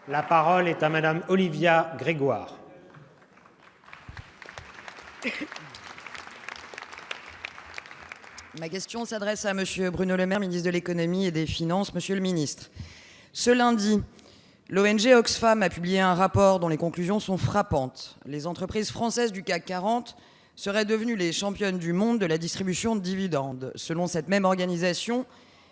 La parole est à Madame Olivia Grégoire. Ma question s'adresse à Monsieur Bruno Le Maire, ministre de l'Économie et des Finances. Monsieur le ministre, ce lundi, l'ONG Oxfam a publié un rapport dont les conclusions sont frappantes. Les entreprises françaises du CAC 40 seraient devenues les championnes du monde de la distribution de dividendes. Selon cette même organisation,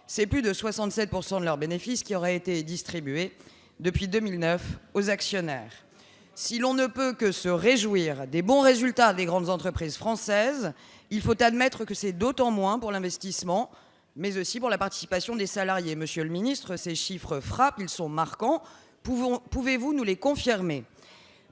c'est plus de 67% de leurs bénéfices qui auraient été distribués depuis 2009 aux actionnaires. Si l'on ne peut que se réjouir des bons résultats des grandes entreprises françaises, il faut admettre que c'est d'autant moins pour l'investissement, mais aussi pour la participation des salariés. Monsieur le ministre, ces chiffres frappent, ils sont marquants. Pouvez-vous nous les confirmer ?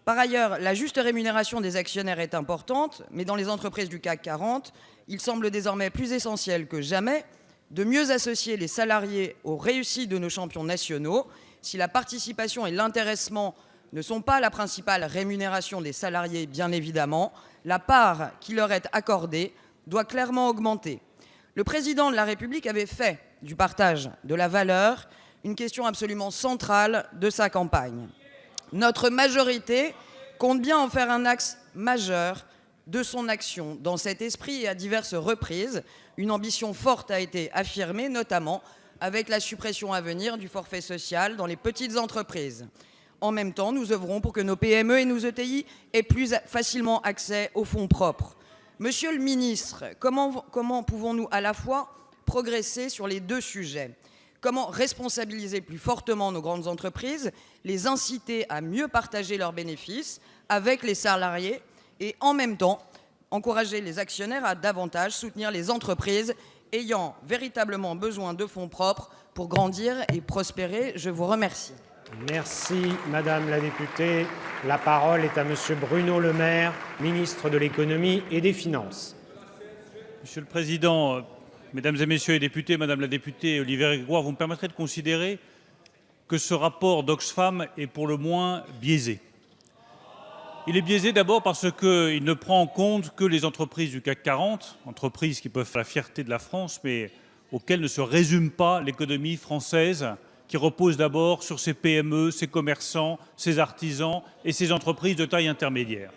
Par ailleurs, la juste rémunération des actionnaires est importante, mais dans les entreprises du CAC 40, il semble désormais plus essentiel que jamais de mieux associer les salariés aux réussites de nos champions nationaux. Si la participation et l'intéressement ne sont pas la principale rémunération des salariés, bien évidemment, la part qui leur est accordée doit clairement augmenter. Le président de la République avait fait du partage de la valeur une question absolument centrale de sa campagne. Notre majorité compte bien en faire un axe majeur de son action. Dans cet esprit et à diverses reprises, une ambition forte a été affirmée, notamment avec la suppression à venir du forfait social dans les petites entreprises. En même temps, nous œuvrons pour que nos PME et nos ETI aient plus facilement accès aux fonds propres. Monsieur le ministre, comment pouvons-nous à la fois progresser sur les deux sujets ? Comment responsabiliser plus fortement nos grandes entreprises, les inciter à mieux partager leurs bénéfices avec les salariés et en même temps encourager les actionnaires à davantage soutenir les entreprises ayant véritablement besoin de fonds propres pour grandir et prospérer ? Je vous remercie. Merci, Madame la députée. La parole est à Monsieur Bruno Le Maire, ministre de l'Économie et des Finances. Monsieur le Président, Mesdames et Messieurs les députés, Madame la députée Olivia Grégoire, vous me permettrez de considérer que ce rapport d'Oxfam est pour le moins biaisé. Il est biaisé d'abord parce qu'il ne prend en compte que les entreprises du CAC 40, entreprises qui peuvent faire la fierté de la France, mais auxquelles ne se résume pas l'économie française, qui repose d'abord sur ses PME, ses commerçants, ses artisans et ses entreprises de taille intermédiaire.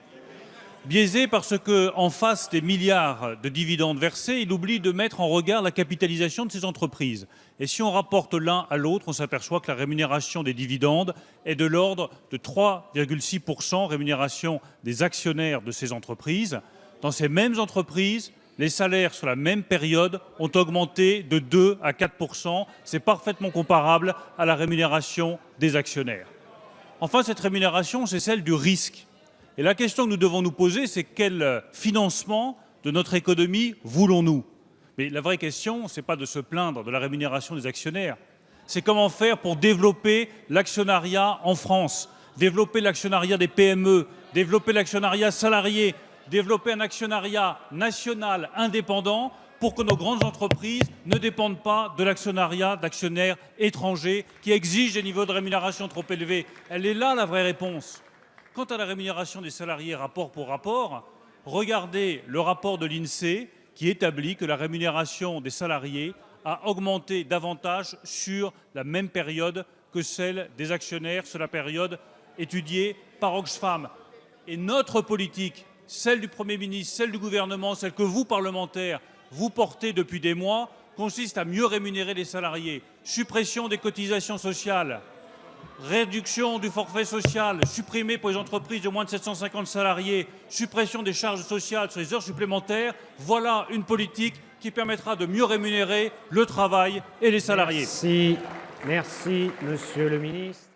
Biaisé parce qu'en face des milliards de dividendes versés, il oublie de mettre en regard la capitalisation de ces entreprises. Et si on rapporte l'un à l'autre, on s'aperçoit que la rémunération des dividendes est de l'ordre de 3,6%, rémunération des actionnaires de ces entreprises. Dans ces mêmes entreprises, les salaires sur la même période ont augmenté de 2 à 4%. C'est parfaitement comparable à la rémunération des actionnaires. Enfin, cette rémunération, c'est celle du risque. Et la question que nous devons nous poser, c'est quel financement de notre économie voulons-nous ? Mais la vraie question, ce n'est pas de se plaindre de la rémunération des actionnaires. C'est comment faire pour développer l'actionnariat en France, développer l'actionnariat des PME, développer l'actionnariat salarié, développer un actionnariat national indépendant pour que nos grandes entreprises ne dépendent pas de l'actionnariat d'actionnaires étrangers qui exigent des niveaux de rémunération trop élevés. Elle est là la vraie réponse. Quant à la rémunération des salariés rapport pour rapport, regardez le rapport de l'INSEE qui établit que la rémunération des salariés a augmenté davantage sur la même période que celle des actionnaires sur la période étudiée par Oxfam. Et notre politique, celle du Premier ministre, celle du gouvernement, celle que vous, parlementaires, vous portez depuis des mois, consiste à mieux rémunérer les salariés. Suppression des cotisations sociales, réduction du forfait social, supprimé pour les entreprises de moins de 750 salariés, suppression des charges sociales sur les heures supplémentaires. Voilà une politique qui permettra de mieux rémunérer le travail et les salariés. Merci, Monsieur le Ministre.